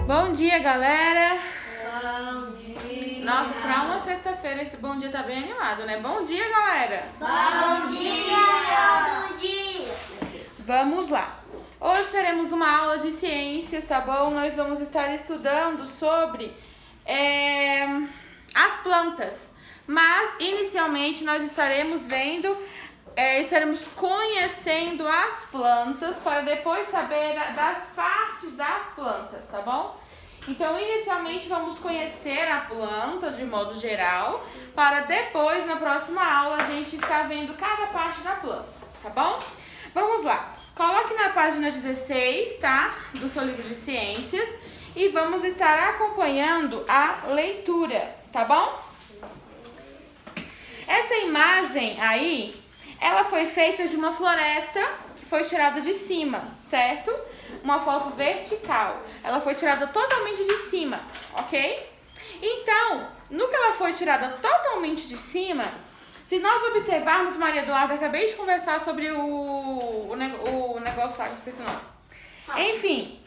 Bom dia, galera! Bom dia! Nossa, pra uma sexta-feira esse bom dia tá bem animado, né? Bom dia, galera! Bom dia! Bom dia! Vamos lá! Hoje teremos uma aula de ciências, tá bom? Nós vamos estar estudando sobre as plantas. Mas, inicialmente, nós estaremos estaremos conhecendo as plantas para depois saber das partes das plantas, tá bom? Então, inicialmente, vamos conhecer a planta de modo geral, para depois, na próxima aula, a gente estar vendo cada parte da planta, tá bom? Vamos lá. Coloque na página 16, tá? Do seu livro de ciências e vamos estar acompanhando a leitura, tá bom? Essa imagem aí, ela foi feita de uma floresta que foi tirada de cima, certo? Uma foto vertical. Ela foi tirada totalmente de cima, ok? Então, no que ela foi tirada totalmente de cima, se nós observarmos, Maria Eduarda, acabei de conversar sobre o negócio lá, que eu esqueci o nome. Enfim,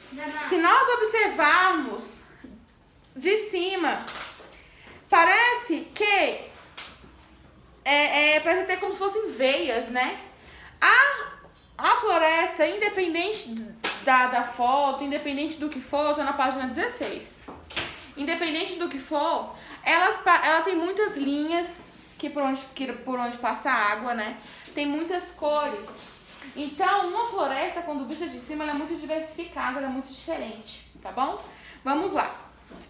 se nós observarmos de cima, parece que parece ter como se fossem veias, né? A floresta, independente da foto, independente do que for, eu tô na página 16. Independente do que for, ela tem muitas linhas por onde passa a água, né? Tem muitas cores. Então, uma floresta, quando vista de cima, ela é muito diversificada, ela é muito diferente, tá bom? Vamos lá.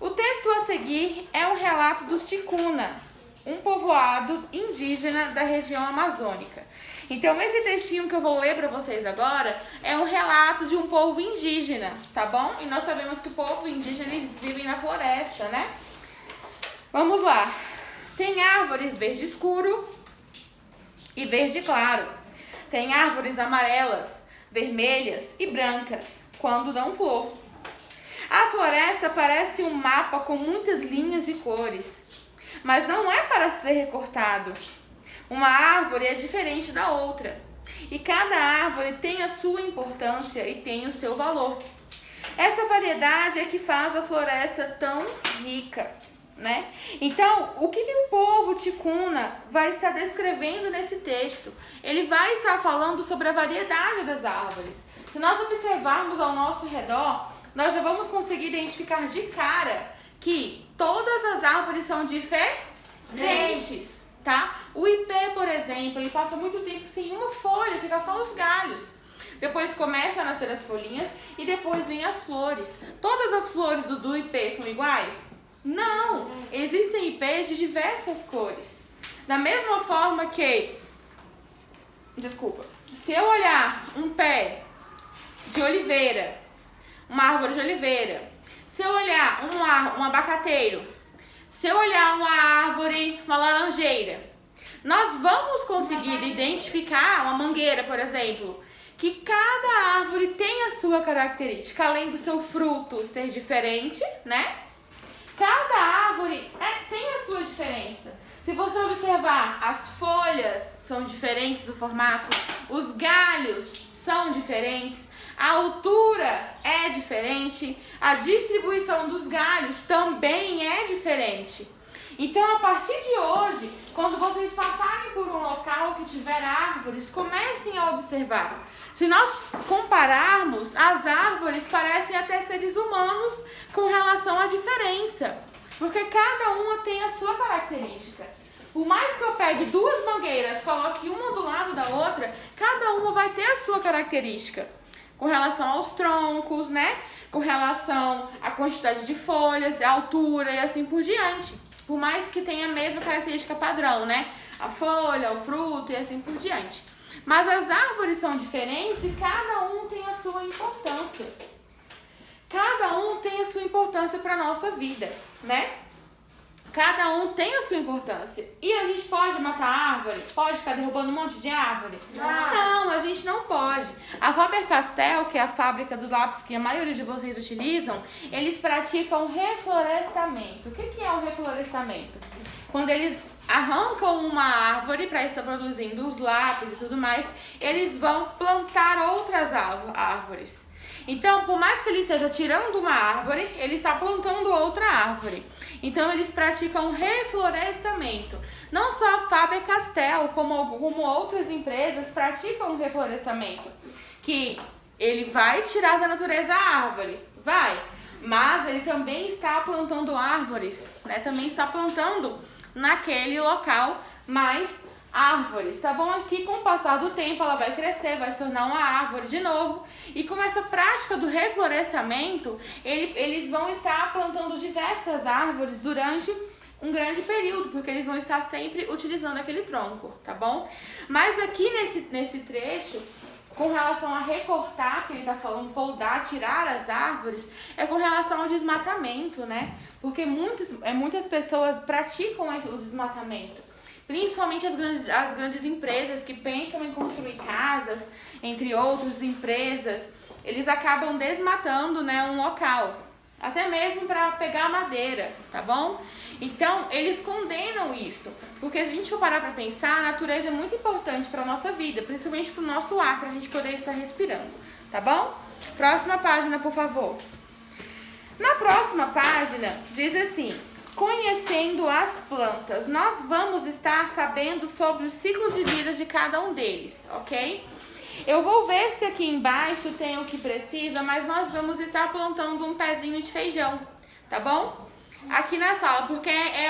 O texto a seguir é um relato dos Ticuna, um povoado indígena da região amazônica. Então, esse textinho que eu vou ler para vocês agora é um relato de um povo indígena, tá bom? E nós sabemos que o povo indígena, eles vivem na floresta, né? Vamos lá. Tem árvores verde escuro e verde claro. Tem árvores amarelas, vermelhas e brancas, quando dão flor. A floresta parece um mapa com muitas linhas e cores. Mas não é para ser recortado. Uma árvore é diferente da outra. E cada árvore tem a sua importância e tem o seu valor. Essa variedade é que faz a floresta tão rica, né? Então, o que o povo Ticuna vai estar descrevendo nesse texto? Ele vai estar falando sobre a variedade das árvores. Se nós observarmos ao nosso redor, nós já vamos conseguir identificar de cara que todas as árvores são diferentes, tá? O ipê, por exemplo, ele passa muito tempo sem uma folha, fica só os galhos. Depois começa a nascer as folhinhas e depois vem as flores. Todas as flores do ipê são iguais? Não! Existem ipês de diversas cores. Da mesma forma que, se eu olhar um pé de oliveira, uma árvore de oliveira, se eu olhar um abacateiro, se eu olhar uma laranjeira, nós vamos conseguir identificar uma mangueira, por exemplo, que cada árvore tem a sua característica, além do seu fruto ser diferente, né? Cada árvore tem a sua diferença. Se você observar, as folhas são diferentes do formato, os galhos são diferentes, a altura é diferente, a distribuição dos galhos também é diferente. Então, a partir de hoje, quando vocês passarem por um local que tiver árvores, comecem a observar. Se nós compararmos, as árvores parecem até seres humanos com relação à diferença, porque cada uma tem a sua característica. Por mais que eu pegue duas mangueiras, coloque uma do lado da outra, cada uma vai ter a sua característica. Com relação aos troncos, né? Com relação à quantidade de folhas, a altura e assim por diante. Por mais que tenha a mesma característica padrão, né? A folha, o fruto e assim por diante. Mas as árvores são diferentes e cada um tem a sua importância. Cada um tem a sua importância para a nossa vida, né? Cada um tem a sua importância. E a gente pode matar árvore? Pode ficar derrubando um monte de árvore? Não, a gente não pode. A Faber-Castell, que é a fábrica do lápis que a maioria de vocês utilizam, eles praticam reflorestamento. O que é o reflorestamento? Quando eles arrancam uma árvore para estar produzindo os lápis e tudo mais, eles vão plantar outras árvores. Então, por mais que ele esteja tirando uma árvore, ele está plantando outra árvore. Então, eles praticam reflorestamento. Não só a Faber-Castell, como outras empresas praticam reflorestamento. Que ele vai tirar da natureza a árvore, vai. Mas ele também está plantando árvores, né? Também está plantando naquele local mais árvores, tá bom? Aqui, com o passar do tempo, ela vai crescer, vai se tornar uma árvore de novo. E com essa prática do reflorestamento, eles vão estar plantando diversas árvores durante um grande período, porque eles vão estar sempre utilizando aquele tronco, tá bom? Mas aqui nesse trecho, com relação a recortar, que ele tá falando, poldar, tirar as árvores, é com relação ao desmatamento, né? Porque muitas pessoas praticam o desmatamento. Principalmente as grandes empresas que pensam em construir casas, entre outras empresas, eles acabam desmatando, né, um local, até mesmo para pegar madeira, tá bom? Então, eles condenam isso, porque se a gente for parar para pensar, a natureza é muito importante para a nossa vida, principalmente para o nosso ar, para a gente poder estar respirando, tá bom? Próxima página, por favor. Na próxima página, diz assim: conhecendo as plantas, nós vamos estar sabendo sobre o ciclo de vida de cada um deles, ok? Eu vou ver se aqui embaixo tem o que precisa, mas nós vamos estar plantando um pezinho de feijão, tá bom? Aqui na sala, porque é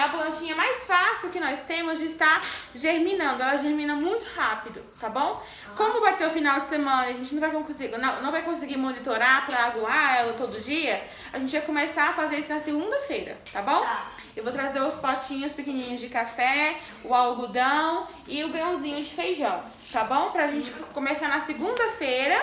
a plantinha mais fácil que nós temos de estar germinando. Ela germina muito rápido, tá bom? Como vai ter o final de semana, a gente não vai conseguir monitorar para aguar ela todo dia, a gente vai começar a fazer isso na segunda-feira, tá bom? Eu vou trazer os potinhos pequenininhos de café, o algodão e o grãozinho de feijão, tá bom? Pra gente começar na segunda-feira.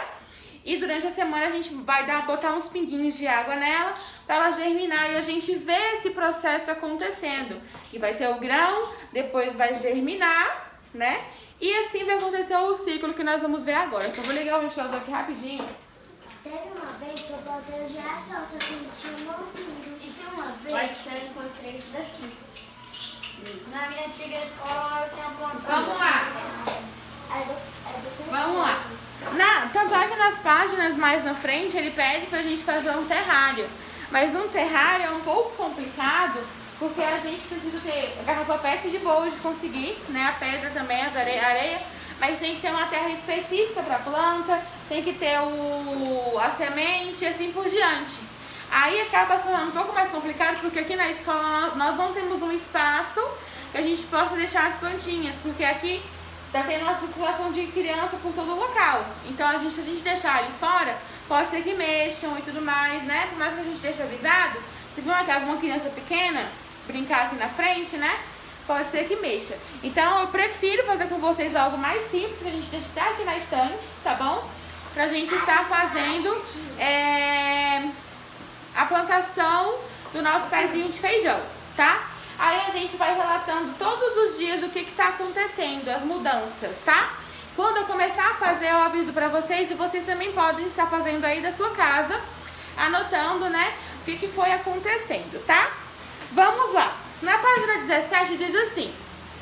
E durante a semana a gente vai botar uns pinguinhos de água nela para ela germinar e a gente vê esse processo acontecendo. E vai ter o grão, depois vai germinar, né? E assim vai acontecer o ciclo que nós vamos ver agora. Eu só vou ligar o ventilador aqui rapidinho. Teve uma vez que eu botei o girassol, só que ele tinha morrido. E tem uma vez que eu encontrei isso daqui. Na minha antiga escola eu tinha plantado. Vamos lá. Vamos lá. Tanto é que nas páginas mais na frente ele pede pra gente fazer um terrário. Mas um terrário é um pouco complicado, porque a gente precisa ter garrafa PET de boa de conseguir, né? A pedra também, a areia, mas tem que ter uma terra específica para planta, tem que ter a semente e assim por diante. Aí acaba sendo um pouco mais complicado, porque aqui na escola nós não temos um espaço que a gente possa deixar as plantinhas, porque aqui tá tendo uma circulação de criança por todo o local. Então se a gente deixar ali fora, pode ser que mexam e tudo mais, né? Por mais que a gente deixe avisado, se vir alguma criança pequena brincar aqui na frente, né? Pode ser que mexa. Então eu prefiro fazer com vocês algo mais simples, que a gente deixa até aqui na estante, tá bom? Pra gente estar fazendo a plantação do nosso pezinho de feijão, tá? Aí a gente vai relatando todos os dias o que está acontecendo, as mudanças, tá? Quando eu começar a fazer, eu aviso pra vocês, e vocês também podem estar fazendo aí da sua casa, anotando, né, o que foi acontecendo, tá? Vamos lá. Na página 17 diz assim: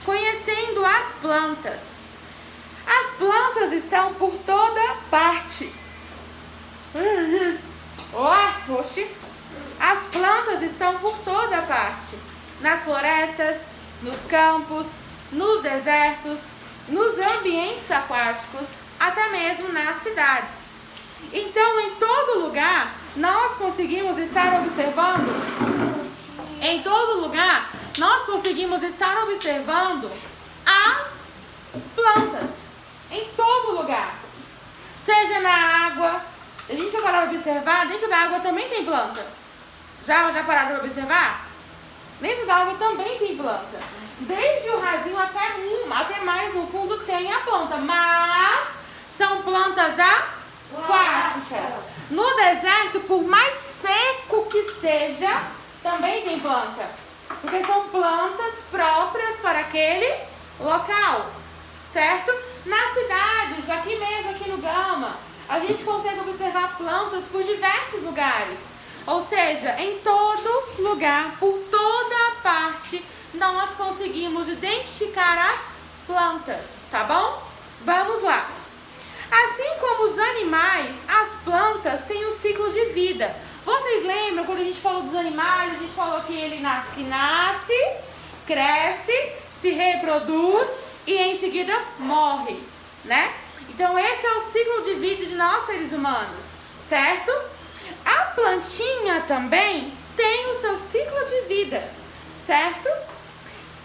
conhecendo as plantas. As plantas estão por toda parte. Oxi. As plantas estão por toda parte. Nas florestas, nos campos, nos desertos, nos ambientes aquáticos, até mesmo nas cidades. Então, em todo lugar, nós conseguimos estar observando. Em todo lugar, nós conseguimos estar observando as plantas. Em todo lugar. Seja na água. A gente vai parar para observar, dentro da água também tem planta. Já pararam para observar? Dentro da água também tem planta. Desde o rasinho até mais no fundo tem a planta. Mas são plantas aquáticas. No deserto, por mais seco que seja, também tem planta. Porque são plantas próprias para aquele local. Certo? Nas cidades, aqui mesmo, aqui no Gama, a gente consegue observar plantas por diversos lugares. Ou seja, em todo lugar, por toda parte, nós conseguimos identificar as plantas, tá bom? Vamos lá. Assim como os animais, as plantas têm um ciclo de vida. Vocês lembram quando a gente falou dos animais, a gente falou que ele nasce, cresce, se reproduz e em seguida morre, né? Então esse é o ciclo de vida de nós seres humanos, certo? A plantinha também tem o seu ciclo de vida, certo?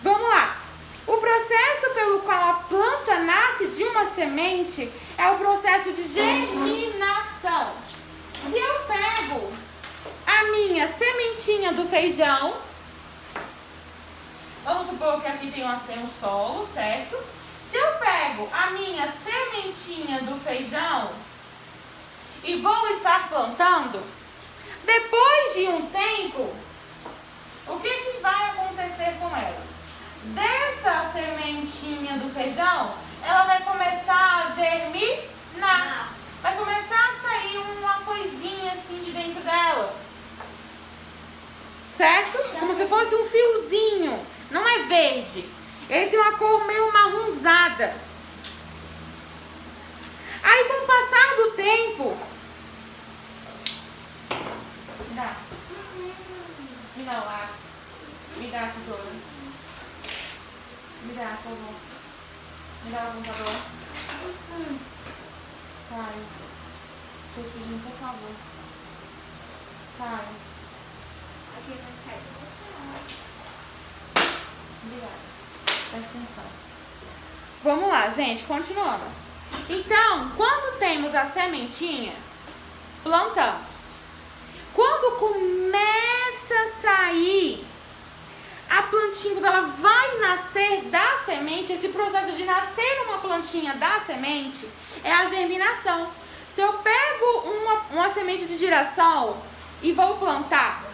Vamos lá. O processo pelo qual a planta nasce de uma semente é o processo de germinação. Se eu pego a minha sementinha do feijão, vamos supor que aqui tem um solo, certo? Se eu pego a minha sementinha do feijão e vou estar plantando, depois de um tempo, o que vai acontecer com ela? Dessa sementinha do feijão, ela vai começar a germinar. Vai começar a sair uma coisinha assim de dentro dela. Certo? Como se fosse um fiozinho. Não é verde. Ele tem uma cor meio marronzada. Aí com o passar do tempo... Me dá o lápis. Me dá a tesoura. Me dá, por favor. Me dá o computador. Caio. Tô fugindo, por favor. Caio. Aqui vai ficar de você. Obrigada. Presta atenção. Vamos lá, gente. Continuando. Então, quando temos a sementinha, plantamos. Quando começa a sair a plantinha, quando ela vai nascer da semente, esse processo de nascer uma plantinha da semente é a germinação. Se eu pego uma semente de girassol e vou plantar,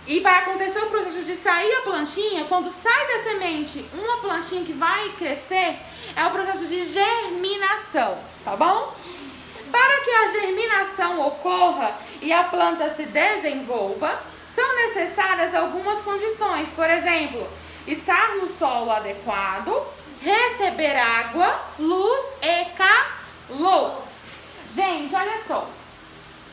e vai acontecer o processo de sair a plantinha, quando sai da semente uma plantinha que vai crescer, é o processo de germinação, tá bom? Para que a germinação ocorra e a planta se desenvolva, são necessárias algumas condições. Por exemplo, estar no solo adequado, receber água, luz e calor. Gente, olha só.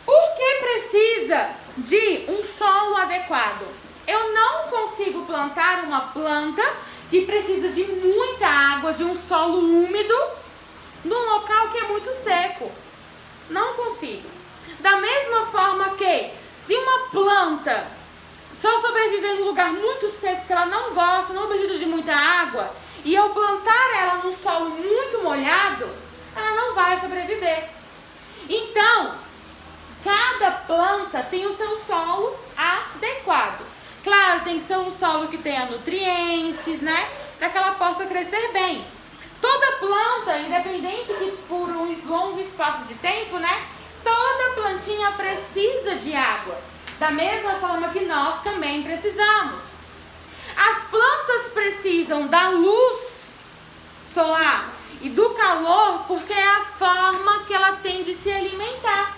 Por que precisa de um solo adequado? Eu não consigo plantar uma planta que precisa de muita água, de um solo úmido, num local que é muito seco. Não consigo. Da mesma forma que, se uma planta só sobreviver num lugar muito seco, que ela não gosta, não precisa de muita água, e eu plantar ela num solo muito molhado, ela não vai sobreviver. Então, cada planta tem o seu solo adequado. Claro, tem que ser um solo que tenha nutrientes, né? Para que ela possa crescer bem. Toda planta, independente que por um longo espaço de tempo, né? Toda plantinha precisa de água. Da mesma forma que nós também precisamos. As plantas precisam da luz solar e do calor porque é a forma que ela tem de se alimentar.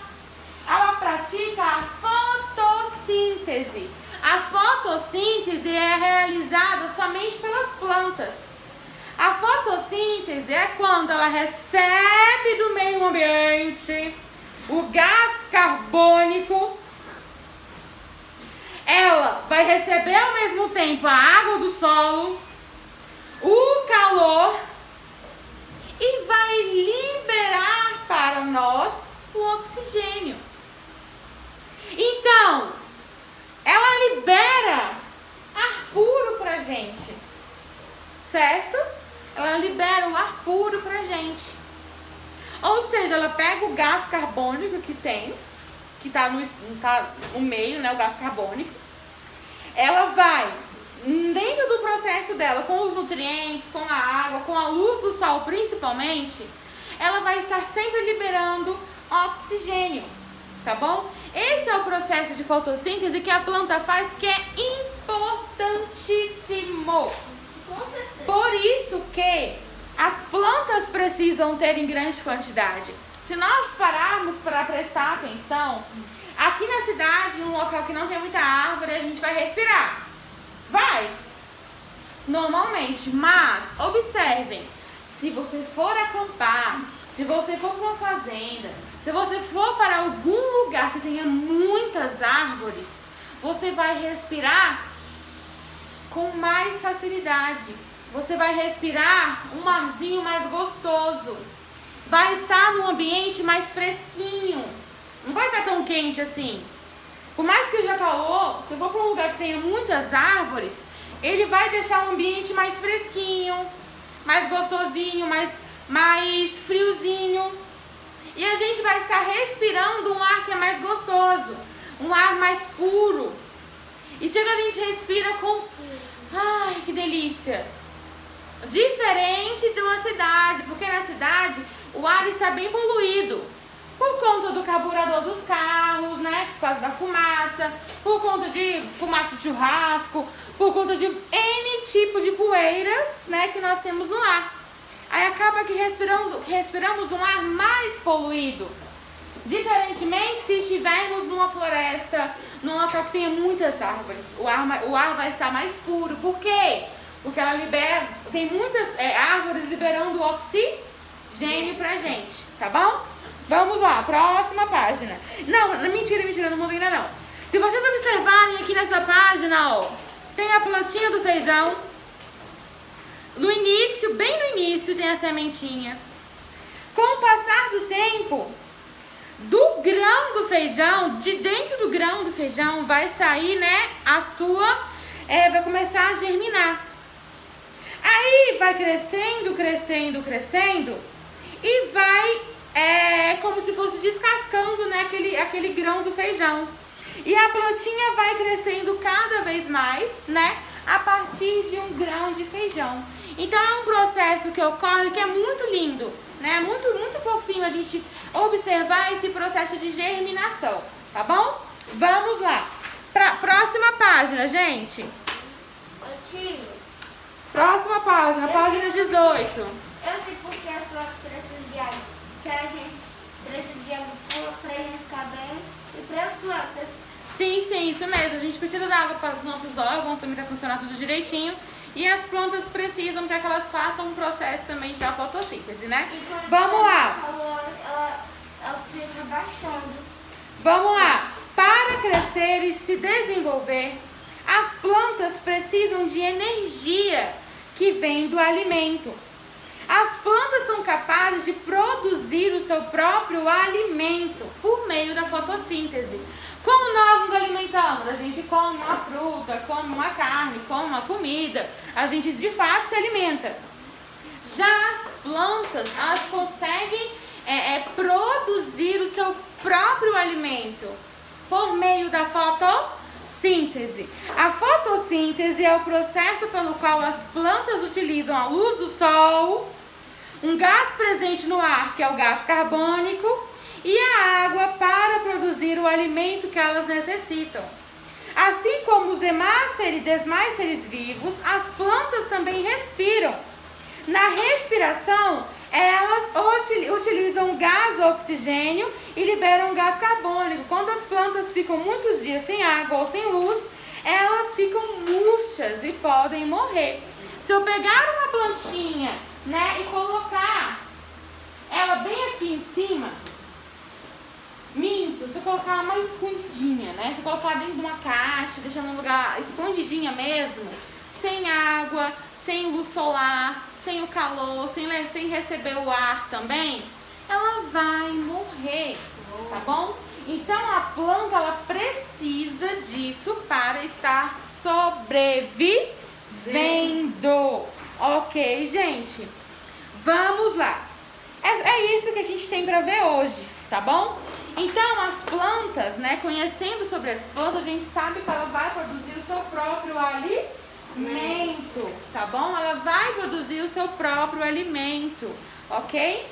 Ela pratica a fotossíntese. A fotossíntese é realizada somente pelas plantas. A fotossíntese é quando ela recebe do meio ambiente o gás carbônico. Ela vai receber ao mesmo tempo a água do solo, o calor e vai liberar para nós o oxigênio. Então, ela libera ar puro pra gente, certo? Ela libera o ar puro pra gente. Ou seja, ela pega o gás carbônico que tem, que tá no meio, né, o gás carbônico. Ela vai, dentro do processo dela, com os nutrientes, com a água, com a luz do sol principalmente, ela vai estar sempre liberando oxigênio, tá bom? Esse é o processo de fotossíntese que a planta faz, que é importantíssimo. Por isso que as plantas precisam ter em grande quantidade. Se nós pararmos para prestar atenção, aqui na cidade, num local que não tem muita árvore, a gente vai respirar. Vai! Normalmente, mas observem, se você for acampar se você for para uma fazenda, se você for para algum lugar que tenha muitas árvores, você vai respirar com mais facilidade. Você vai respirar um arzinho mais gostoso. Vai estar num ambiente mais fresquinho. Não vai estar tão quente assim. Por mais que seja calor, se for para um lugar que tenha muitas árvores, ele vai deixar um ambiente mais fresquinho, mais gostosinho, mais friozinho. E a gente vai estar respirando um ar que é mais gostoso, um ar mais puro. E chega, a gente respira com... Ai, que delícia! Diferente de uma cidade, porque na cidade o ar está bem poluído. Por conta do carburador dos carros, né? Por causa da fumaça, por conta de fumaça de churrasco, por conta de N tipo de poeiras, né? Que nós temos no ar. Aí acaba que respiramos um ar mais poluído. Diferentemente se estivermos numa floresta, num local que tenha muitas árvores, o ar vai estar mais puro. Por quê? Porque ela tem muitas árvores liberando oxigênio pra gente, tá bom? Vamos lá, próxima página. Não, mentira, não muda ainda não. Se vocês observarem aqui nessa página, ó, tem a plantinha do feijão. No início, bem no início, tem a sementinha. Com o passar do tempo, do grão do feijão, de dentro do grão do feijão, vai sair, né, vai começar a germinar. Aí vai crescendo e vai, como se fosse descascando, né, aquele grão do feijão. E a plantinha vai crescendo cada vez mais, né, a partir de um grão de feijão. Então é um processo que ocorre que é muito lindo, né, muito, muito fofinho a gente observar esse processo de germinação, tá bom? Vamos lá, próxima página, gente. Próxima página, página 18. Eu sei porque as plantas precisam de água. Que a gente precisa de água pra gente ficar bem e para as plantas. Sim, isso mesmo. A gente precisa da água para os nossos órgãos, também para funcionar tudo direitinho. E as plantas precisam para que elas façam um processo também da fotossíntese, né? Vamos lá. Ela fica baixando. Vamos lá. Para crescer e se desenvolver, as plantas precisam de energia que vem do alimento. As plantas são capazes de produzir o seu próprio alimento por meio da fotossíntese. Como nós nos alimentamos? A gente come uma fruta, come uma carne, come uma comida. A gente de fato se alimenta. Já as plantas, elas conseguem produzir o seu próprio alimento por meio da fotossíntese. A fotossíntese é o processo pelo qual as plantas utilizam a luz do sol, um gás presente no ar, que é o gás carbônico, e a água para produzir o alimento que elas necessitam. Assim como os demais seres vivos, as plantas também respiram. Na respiração, elas utilizam gás oxigênio e liberam gás carbônico. Quando as plantas ficam muitos dias sem água ou sem luz, elas ficam murchas e podem morrer. Se eu pegar uma plantinha, né, e colocar ela bem aqui em cima, se eu colocar ela mais escondidinha, né, se eu colocar dentro de uma caixa, deixar num lugar escondidinha mesmo, sem água, sem luz solar, sem o calor, sem receber o ar também, ela vai morrer, tá bom? Então a planta, ela precisa disso para estar sobrevivendo. Ok, gente? Vamos lá. É isso que a gente tem para ver hoje, tá bom? Então as plantas, né, conhecendo sobre as plantas, a gente sabe que ela vai produzir o seu próprio alimento, tá bom? Ela vai produzir o seu próprio alimento, ok?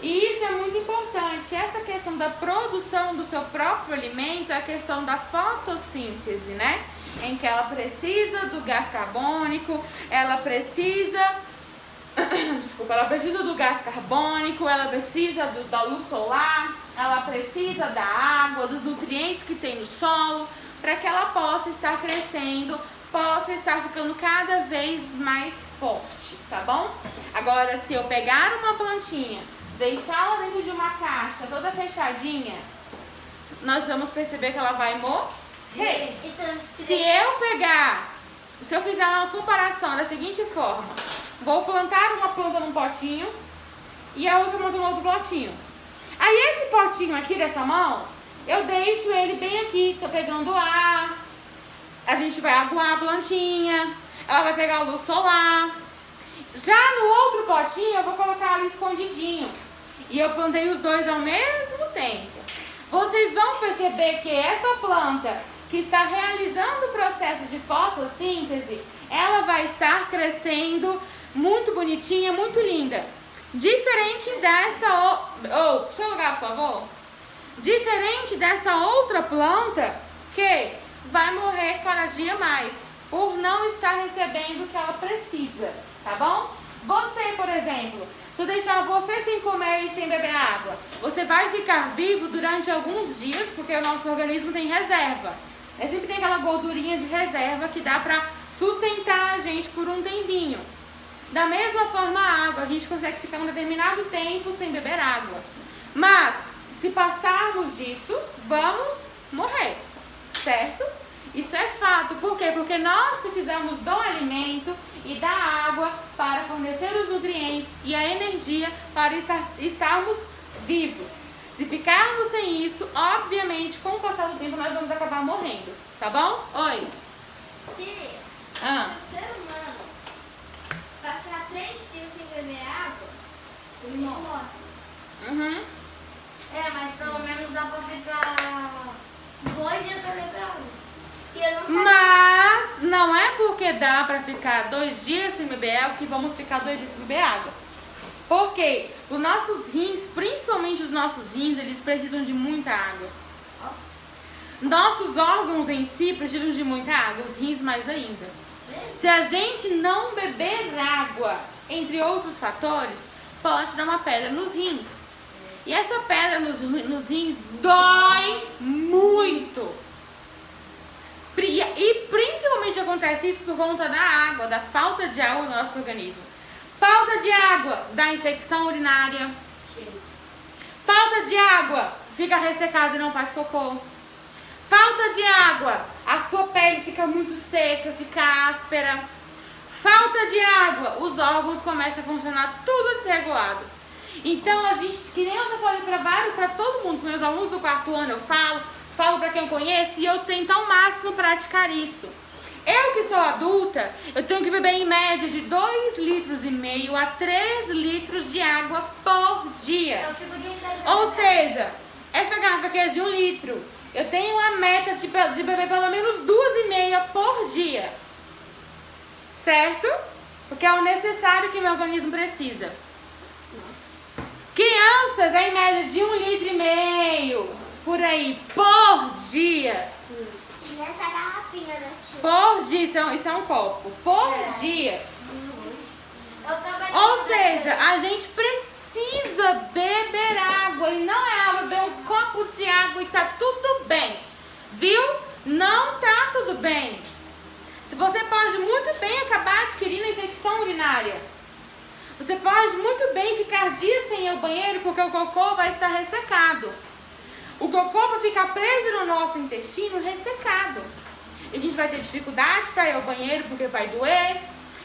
E isso é muito importante. Essa questão da produção do seu próprio alimento é a questão da fotossíntese, né? Em que ela precisa do gás carbônico, ela precisa do gás carbônico, ela precisa da luz solar, ela precisa da água, dos nutrientes que tem no solo, para que ela possa estar crescendo, possa estar ficando cada vez mais forte, tá bom? Agora, se eu pegar uma plantinha, deixá-la dentro de uma caixa toda fechadinha, nós vamos perceber que ela vai morrer. Se eu fizer uma comparação da seguinte forma, vou plantar uma planta num potinho e a outra planta num outro potinho. Aí esse potinho aqui dessa mão, eu deixo ele bem aqui, tô pegando ar, a gente vai aguar a plantinha, ela vai pegar luz solar. Já no outro potinho eu vou colocar ali escondidinho. E eu plantei os dois ao mesmo tempo. Vocês vão perceber que essa planta que está realizando o processo de fotossíntese, ela vai estar crescendo muito bonitinha, muito linda. Diferente dessa... seu lugar, por favor. Diferente dessa outra planta que vai morrer cada dia mais por não estar recebendo o que ela precisa, tá bom? Você, por exemplo, se eu deixar você sem comer e sem beber água, você vai ficar vivo durante alguns dias, porque o nosso organismo tem reserva. Sempre tem aquela gordurinha de reserva que dá pra sustentar a gente por um tempinho. Da mesma forma a água, a gente consegue ficar um determinado tempo sem beber água. Mas, se passarmos disso, vamos morrer, certo? Isso é fato. Por quê? Porque nós precisamos do alimento e da água para fornecer os nutrientes e a energia para estarmos vivos. Se ficarmos sem isso, obviamente, com o passar do tempo, nós vamos acabar morrendo. Tá bom? Oi. Tia, se o ser humano passar 3 dias sem beber água, ele morre. Uhum. Mas pelo menos dá pra ficar 2 dias sem beber água. Mas não é porque dá pra ficar 2 dias sem beber água que vamos ficar 2 dias sem beber água. Porque os nossos rins, principalmente os nossos rins, eles precisam de muita água. Nossos órgãos em si precisam de muita água, os rins mais ainda. Se a gente não beber água, entre outros fatores, pode dar uma pedra nos rins. E essa pedra nos rins dói muito. E principalmente acontece isso por conta da água, da falta de água no nosso organismo. Falta de água dá infecção urinária. Falta de água, fica ressecado e não faz cocô. Falta de água, a sua pele fica muito seca, fica áspera. Falta de água, os órgãos começam a funcionar tudo desregulado. Então a gente, que nem eu já falei para todo mundo, com meus alunos do 4º ano eu falo para quem eu conheço e eu tento ao máximo praticar isso. Eu que sou adulta, eu tenho que beber em média de 2,5 litros a 3 litros de água por dia. Ou seja, essa garrafa aqui é de 1 litro. Eu tenho a meta de beber pelo menos 2,5 por dia. Certo? Porque é o necessário que meu organismo precisa. Crianças, é em média de 1,5 litro por aí, por dia. E essa garrafinha da tia? Por dia, isso é um copo. Por dia. Ou seja, a gente precisa beber água. E não é água, beber um copo de água e tá tudo bem. Viu? Não tá tudo bem. Você pode muito bem acabar adquirindo infecção urinária. Você pode muito bem ficar dias sem ir ao banheiro porque o cocô vai estar ressecado. O cocô vai ficar preso no nosso intestino ressecado. E a gente vai ter dificuldade para ir ao banheiro porque vai doer,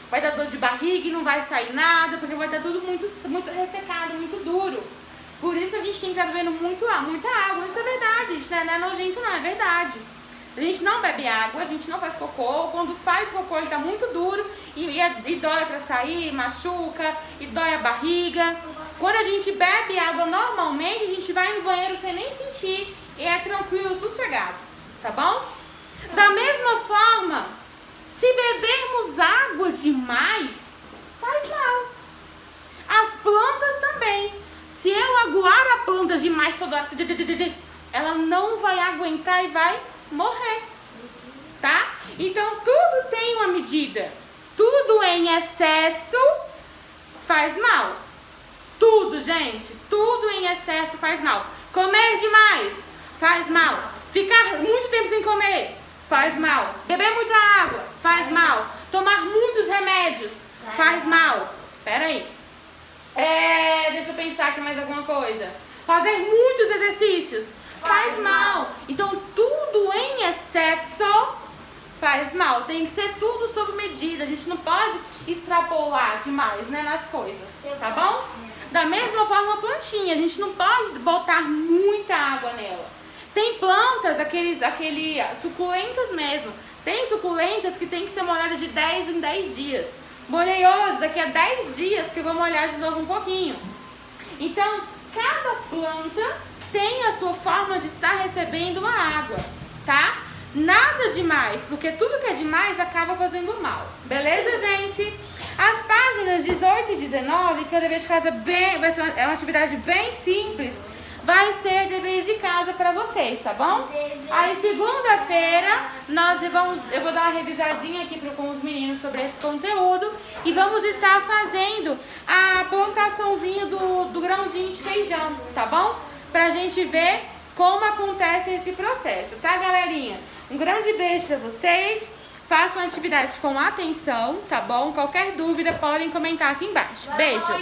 vai dar dor de barriga e não vai sair nada, porque vai estar tudo muito ressecado, muito duro. Por isso que a gente tem que estar bebendo muita água. Isso é verdade, isso não é nojento não, é verdade. A gente não bebe água, a gente não faz cocô. Quando faz cocô ele tá muito duro e dói pra sair, machuca, e dói a barriga. Quando a gente bebe água normalmente, a gente vai no banheiro sem nem sentir e é tranquilo, sossegado, tá bom? Da mesma forma, se bebermos água demais, faz mal. As plantas também. Se eu aguar a planta demais toda hora, ela não vai aguentar e vai morrer, tá? Então tudo tem uma medida. Tudo em excesso faz mal. Tudo, gente, tudo em excesso faz mal. Comer demais faz mal. Ficar muito tempo sem comer faz mal. Beber muita água faz mal. Tomar muitos remédios faz mal. Pera aí. Deixa eu pensar que mais alguma coisa. Fazer muitos exercícios faz mal. Então tudo em excesso faz mal. Tem que ser tudo sob medida. A gente não pode extrapolar demais, né, nas coisas, tá bom? Da mesma forma a plantinha, a gente não pode botar muita água nela. Tem plantas, suculentas mesmo. Tem suculentas que tem que ser molhadas de 10 em 10 dias. Molhei hoje, daqui a 10 dias que eu vou molhar de novo um pouquinho. Então, cada planta tem a sua forma de estar recebendo uma água, tá? Nada demais, porque tudo que é demais acaba fazendo mal. Beleza, gente? As páginas 18 e 19, que é o dever de casa é uma atividade bem simples, vai ser dever de casa para vocês, tá bom? Aí segunda-feira eu vou dar uma revisadinha aqui com os meninos sobre esse conteúdo e vamos estar fazendo a plantaçãozinha do grãozinho de feijão, tá bom? Pra gente ver como acontece esse processo, tá, galerinha? Um grande beijo pra vocês. Façam a atividade com atenção, tá bom? Qualquer dúvida podem comentar aqui embaixo. Beijo!